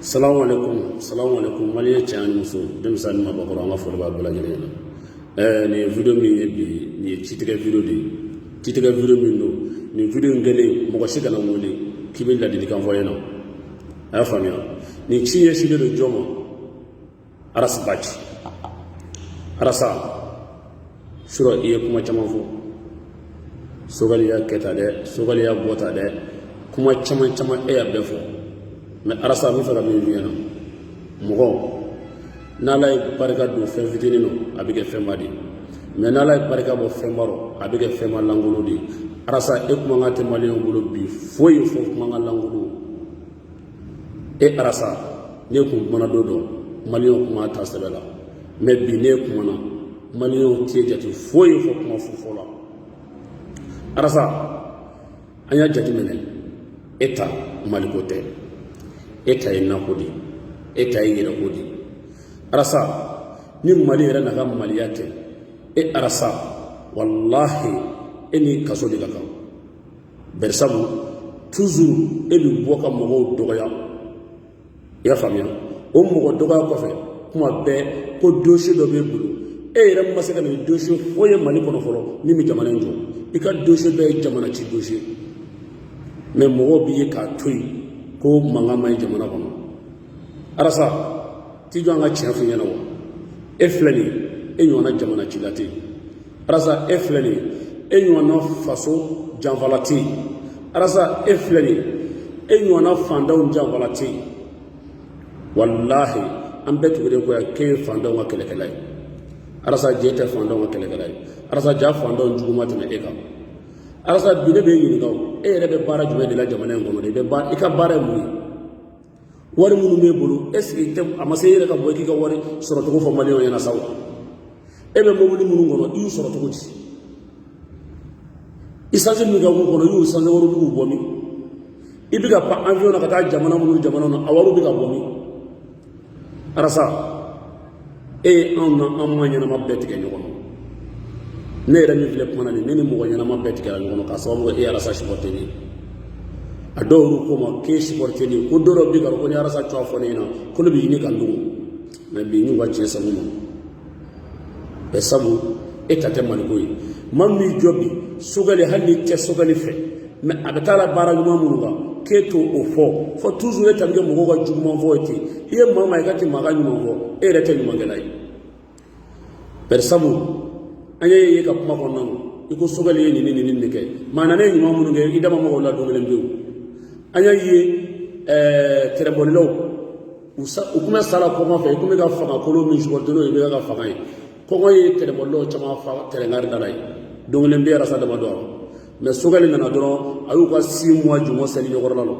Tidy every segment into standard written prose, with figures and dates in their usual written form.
Salamu alaikum mali chan muso dem san ma bakoro ma fo ba bala nyene ni video mi bi ni citige video mi no ni video ngele mo ko sigana ngoli kibil la di kan voyena a famia ni ciye ci de jomo aras bati arasa suro iye kuma chama fo sogali ya keta de sogali ya bota de kuma chama e ya befo mais arasa mi fara mi viena mogo nalay barka do fen fitini no abige fen madi mais nalay barka bo fen baro abige fen malangulu di arasa e kuma ngate malion gulo bi foyi fo kuma ngalangulu e arasa ne ko mona dodo malion kuma ta sabela mais bi ne kuma na malion tie jati foyi fo kuma fo la arasa anya jati menen eta malikote eta ina kodi eta yira kodi arasa ni mali era naga mali yake arasa wallahi eni kaso de kaka bersabu toujours elu boka mogo dogoya ya famia o mogo dogoya ko fe kuma be ko dossier do be bulu era masaka ni dossier foye mali kono folo ni mi jamana njo ika dossier be jamana ci dossier mais mogo bi ka toyi ko manga may jamana kono arasa ti jonga chefu nyana wo eflani enyona jamana chilati arasa eflani enyona faso janvalati arasa eflani enyona fandaw janvalati wallahi ambetu gede ko ke fandaw ma kelekelay arasa jete fandaw ma kelekelay arasa ja fandaw njugumati na eka arasa bine be yini gaw rebe bara jume de la jamana ngono de be ba ika bara mu wari munu me bulu eski te amaseyere ka boy ki ka wari soroto ko fo malion yana saw ebe mo munu ngono yu soroto ko ci isaje mi ga ngono yu sanze waru du bomi ibiga pa avion ka ta jamana munu jamana no awaru biga bomi arasa amma nyana mabbe ke ngono ne yɛrɛ min filɛ kuma na nin ne ni mɔgɔ ɲɛnama bɛɛ tigɛra ɲɔgɔn ka sababu kɛ arasa supporter ni a dɔw ko ma k'e supporter ni ko dɔ bi karo ko ni arasa cɔ fɔ ne ɲɛna ko ne bɛ ɲini ka ndogo mais bi n'u ka tiɲɛ sabu ma bɛ sabu e ta tɛ maliko ye maa min jɔ bi sogali hali ni tɛ sogali fɛ mais a bɛ taa la baara ɲuman minnu kan k'e to o fɔ toujours e ta bɛ kɛ mɔgɔw ka juguman fɔ ye ten i ye maa i ka tɛ maa ka ɲuman fɔ e yɛrɛ tɛ ɲumankɛla ye bɛ sabu anye ye ka kuma ko nan iko sogali ni ne ke mana ne nyuma munu ge idama mo la do ngelen bew anya ye terebolilo ukuma sala ko ma fe ikuma ga fanga ko lo mi jordino e be ga fanga yi ko ko ye terebolilo chama fa terengar dalai do ngelen be rasa dama do mais sogali nana do ayu ko 6 mois jumo sali nyogorla lo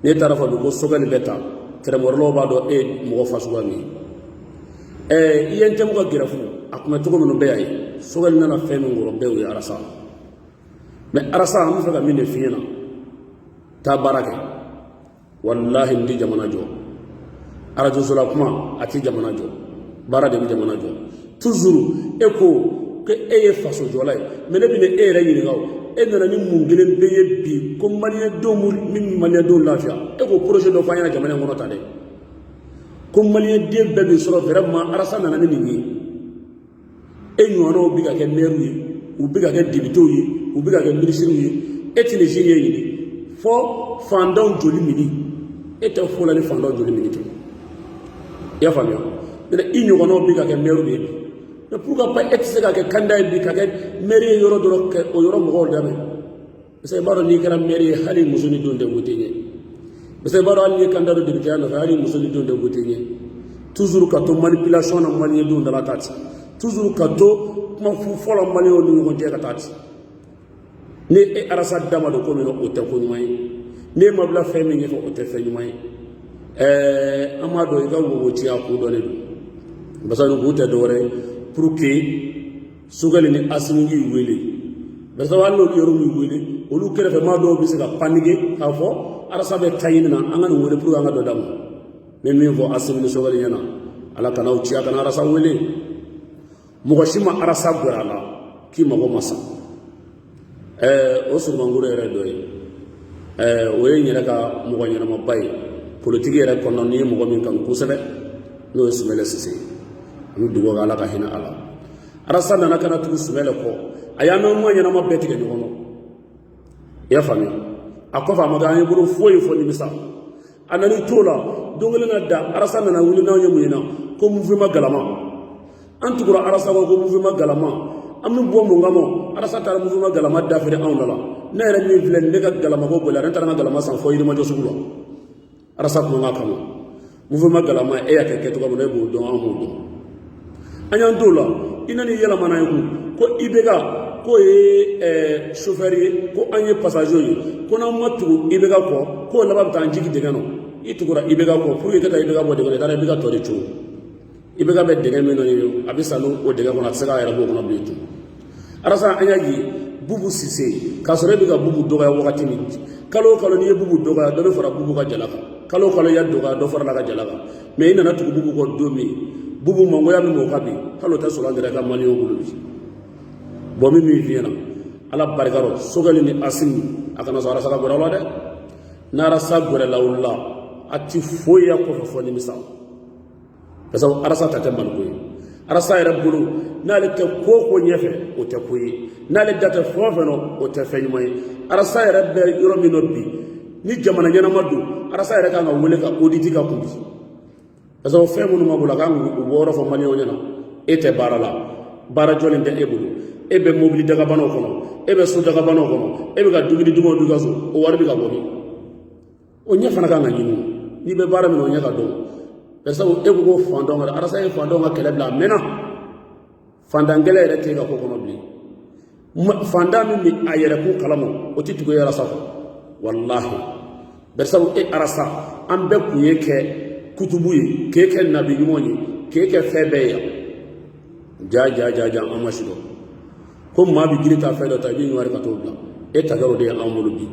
ne tarafa do ko sogali beta terebolilo ba do mo fasuwa mi iyentem ko girafu akuma to ko no be ay sogal nana fenu ngoro be ya arasa mais arasa am fa ga mine fiyena ta barake wallahi ndi jamana jo arajo sala kuma ati jamana jo bara de jamana jo toujours eko ke eye faso jolay mais ne bi ne ere yiri gaw nana ni mungelen beye bi ko malien do min malien do lafia eko projet do fanya jamana ngono tade ko malien de bebe soro vraiment arasa nana ni ni enyono biga ke meru yi ubiga ke dibito yi ubiga ke ministre yi eti nigeria yi fo fandon joli mini eta fo la ni fandon joli mini to ya famio de inyono biga ke meru yi mais pourquoi pas eti se ga ke kanda bi ka ke meri yoro do ke o yoro mo dame c'est baro ni kara meri hali musuni donde wotenye c'est baro ali kanda do dibito na hali musuni donde wotenye toujours ka to manipulation na mali do ndala tati toujours ka to kuma fu fola mali o ni ngonje ka tati ne arasa dama do ko no o te ko nyumay ne mabla fe mi ngi o te fe nyumay amado ga wo ti aku do ne basanu ko te do re pour que sugali ni asingi wele basawalo yoru mi wele olu kere fe ma do bi se ka panige ka fo arasa be tayina anga no wele pour anga do dam ne mi fo asingi sugali yana ala kana o ti aka na arasa wele mugashima arasa gorala ki mago masa o su mangure re do o ye nyira ka mugo nyira mabai politique yɛrɛ kɔnɔ n'i ye mɔgɔ min kan kosɛbɛ n'o ye Sumɛlɛ Sise an bɛ dugawu kɛ Ala ka hinɛ a la. Arasa nana kana tugu Sumɛlɛ kɔ a y'a mɛn kuma ɲɛnama bɛɛ tigɛ ɲɔgɔn na i y'a faamuya a kɔfɛ a ma kɛ an ye bolo foyi fɔ nimisa a nan'i t'o la don kelen na da Arasa nana wuli n'anw ye mun ye na ko mouvement galama an tugura Arasa kɔ ko mouvement galama an bɛ bɔ mun kama Arasa taara mouvement galama dafere anw da la ne yɛrɛ min filɛ ne ka galama ko boli ne taara n ka galama san fɔ Yirimajɔ sugu la Arasa kun ka kama mouvement galama e y'a kɛ cogo min na e b'o dɔn an b'o dɔn an y'an t'o la i nani yɛlɛmana ye kun ko IBK ko ye chauffeur ye ko an ye passager ye ko n'an ma tugu IBK kɔ k'o laban bɛ taa an jigi dingɛ nɔ i tugura IBK kɔ pour que ka taa IBK bɔ dingɛ na i taara IBK tɔ de cun IBK bɛ dingɛ min na a bɛ sa n'o dingɛ kɔnɔ a tɛ se k'a yɛrɛ b'o kɔnɔ bilen tun Arasa an y'a ye Bubu Sise k'a sɔrɔ e bɛ ka Bubu dɔgɔya wagati min kalo o kalo n'i ye Bubu dɔgɔya dɔ bɛ fara Bubu ka jala kan kalo o kalo i y'a dɔgɔya dɔ farala ka jala kan mais i nana tugu Bubu kɔ don min Bubu mangoya min b'o kan bi hali o tɛ sɔrɔ an yɛrɛ ka maliyɛnw bolo bi bon min f'i ɲɛna Ala barika rɔ Sogɛli ni Asimi a kana sɔn Arasa ka gɛrɛ aw la dɛ n'Arasa gɛrɛla o la a ti foyi y'a kɔfɛ fɔ nimisa parce que Arasa ta tɛ maliko ye Arasa yɛrɛ bolo n'ale tɛ ko o ko ɲɛfɛ o tɛ ko ye n'ale da tɛ fɛn o fɛn na o tɛ fɛn ɲuman ye Arasa yɛrɛ bɛ yɔrɔ min na bi ni jamana ɲɛnama don Arasa yɛrɛ kan ka wele ka audit ka kun bi parce que fɛn minnu ma bolo a kan k'u bɔ yɔrɔ fɔ maliyɛnw ɲɛna e tɛ baara la baara jɔlen tɛ e bolo e bɛ mobili dagabanaw kɔnɔ e bɛ so dagabanaw kɔnɔ e bɛ ka dumuni dumanw dun i ka so o wari bɛ ka bɔ min o ɲɛ fana kan ka ɲini n'i bɛ baara min na o ɲɛ ka dɔn parce que e ko ko fantanw ka Arasa ye fantanw ka kɛlɛ bila a mɛnna fantan kɛlɛ yɛrɛ tɛ ka ko kɔnɔ bilen fantan min bɛ a yɛrɛ kun kalama o tɛ tugu Arasa kɔ walahi parce que e Arasa an bɛɛ kun ye kɛ kutubu ye k'e kɛ nabi ɲuman ye k'e kɛ fɛn bɛɛ ye ja an ma sidɔn ko maa bɛ girin ta fɛn dɔ ta i bɛ ɲɔgɔn ka t'o bila e ta kɛr'o de ye anw bolo bi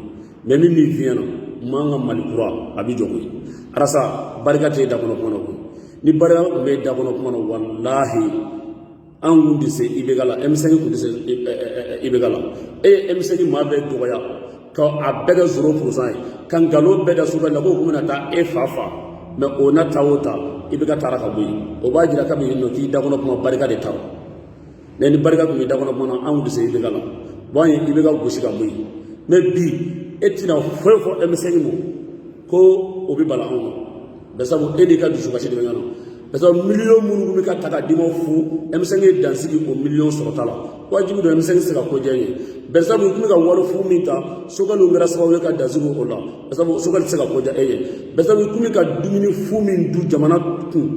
mais min b'i f'i ɲɛna maa ka Mali kura a bɛ jɔ koyi Arasa barika tɛ dakɔnɔ kuma na koyi ni barika tun bɛ dakɔnɔ kuma na walahi an kun tɛ se IBK la M5 kun tɛ se IBK la e ye M5 maa bɛɛ dɔgɔya ka a bɛɛ kɛ 0% ye ka nkalon bɛɛ da Sogɛli la k'o kun bɛna taa e fa mais o na ta o ta IBK taara ka bɔ yen o b'a jira kabini yen nɔ k'i dakɔnɔ kuma barika de taara mais ni barika tun bɛ dakɔnɔ kuma na an kun tɛ se IBK la bon an ye IBK gosi ka bɔ yen mais bi e tɛna foyi fɔ M5 ma ko o bɛ bala anw ma parce que e de ka dusukasi de bɛ ɲɔgɔn na parce que miliyɔn minnu bɛ ka ta ka d'i ma fu M5 ye dansigi o miliyɔn sɔrɔta la wajibi don M5 se ka ko diya ye parce que u tun bɛ ka wari fu min ta Sogɛli kɛra sababu ye ka dansigi o la parce que Sogɛli tɛ se ka ko diya e ye parce que u tun bɛ ka dumuni fu min dun jamana kun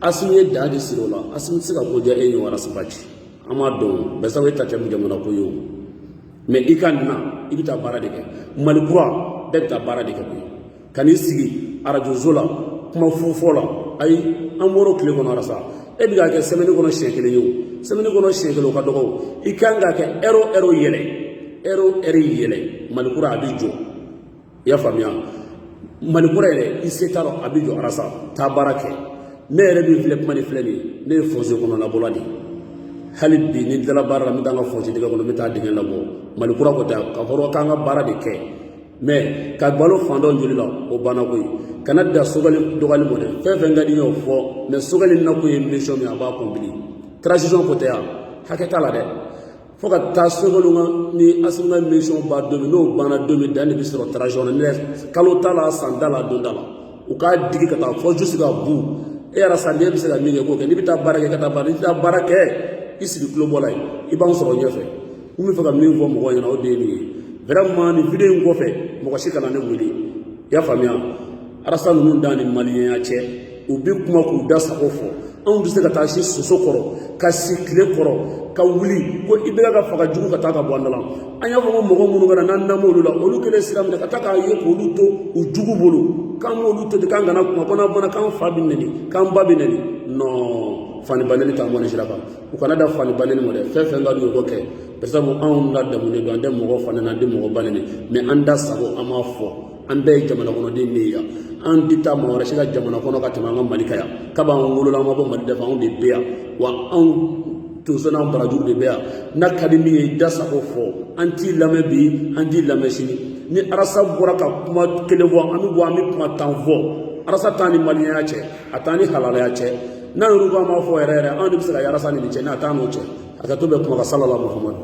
Asimi ye da de siri o la Asimi tɛ se ka ko diya e ye Arasa Baji an m'a dɔn parce que e ta tɛ jamana ko ye o mais i ka na i bɛ taa baara de kɛ Mali kura bɛɛ bɛ taa baara de kɛ koyi ka n'i sigi arajoso la kuma fufɔ la ayi an bɔra tile kɔnɔ Arasa e bɛ ka kɛ semaine kɔnɔ siɲɛ kelen ye o semaine kɔnɔ siɲɛ kelen o ka dɔgɔ i kan ka kɛ heure yɛlɛ Mali kura a bɛ jɔ i y'a faamuya Mali kura yɛrɛ i se t'a la a bɛ jɔ Arasa taa baara kɛ ne yɛrɛ min filɛ kuma ni filɛ nin ye ne ye fossé kɔnɔ labɔla de hali bi ni dala baara la n bɛ taa n ka fossé dingɛ kɔnɔ n bɛ taa dingɛ labɔ Mali kura ko tɛ k'a fɔ k'an ka baara de kɛ mais ka balo fantanw joli la o banna koyi kana da Sogɛli dɔgɔyali mɔ dɛ fɛn fɛn ka di n ye o fɔ mais Sogɛli nakun ye mission min a b'a accompli transition ko tɛ yan hakɛ t'a la dɛ fo ka taa Sogɛli ni Asimi ka mission ba don min n'o banna don min dan de bɛ sɔrɔ transition na ne kalo t'a la san t'a la don t'a la u k'a digi ka taa fɔ juste ka bu e Arasa n'e bɛ se ka min kɛ k'o kɛ n'i bɛ taa baara kɛ ka taa baara n'i tɛ taa baara kɛ i sigi tulo bɔla ye i b'an sɔrɔ ɲɛfɛ n bɛ fɛ ka min fɔ mɔgɔw ɲɛna o de ye nin ye vraiment ni video in kɔfɛ mɔgɔ si kana ne wele i y'a faamuya Arasa ninnu dan ni maliyɛnya cɛ u bɛ kuma k'u da sago fɔ anw tɛ se ka taa si soso kɔrɔ ka si tile kɔrɔ ka wuli ko IBK ka faga jugu ka taa ka bɔ an da la an y'a fɔ ko mɔgɔ minnu kana n'an namɛ olu la olu kɛlen sira minɛ ka taa k'a ye k'olu to u jugu bolo k'an m'olu to ten k'an kana kuma ko n'an banna k'an fa bɛ nɛni k'an ba bɛ nɛni non fani banɛni t'an bɔ nin sira kan u kana da fani banɛni ma dɛ fɛn fɛn ka d'u ye o k'o kɛ parce que anw ladamunen don an tɛ mɔgɔ fani na an tɛ mɔgɔ banɛni mais an da sago an b'a fɔ an bɛɛ ye jamana kɔnɔden de ye yan an tɛ taa maa wɛrɛ si ka jamana kɔnɔ ka tɛmɛ an ka Mali kan yan kab'an wolola an ma bɔ Mali dafa anw de bɛ yan wa anw tonso n'an barajuru de bɛ yan n'a ka di min ye i da sago fɔ an t'i lamɛn bi an t'i lamɛn sini ni arasa bɔra ka kuma kelen fɔ an bɛ bɔ an bɛ kuma 10 fɔ arasa t'an ni maliyɛnya cɛ a t'an ni halalaya cɛ n'an y'olu k'an b'a fɔ yɛrɛ yɛrɛ anw de bɛ se ka arasa ni cɛ n'a t'an n'o cɛ a ka to bɛ kuma ka salala muhamadu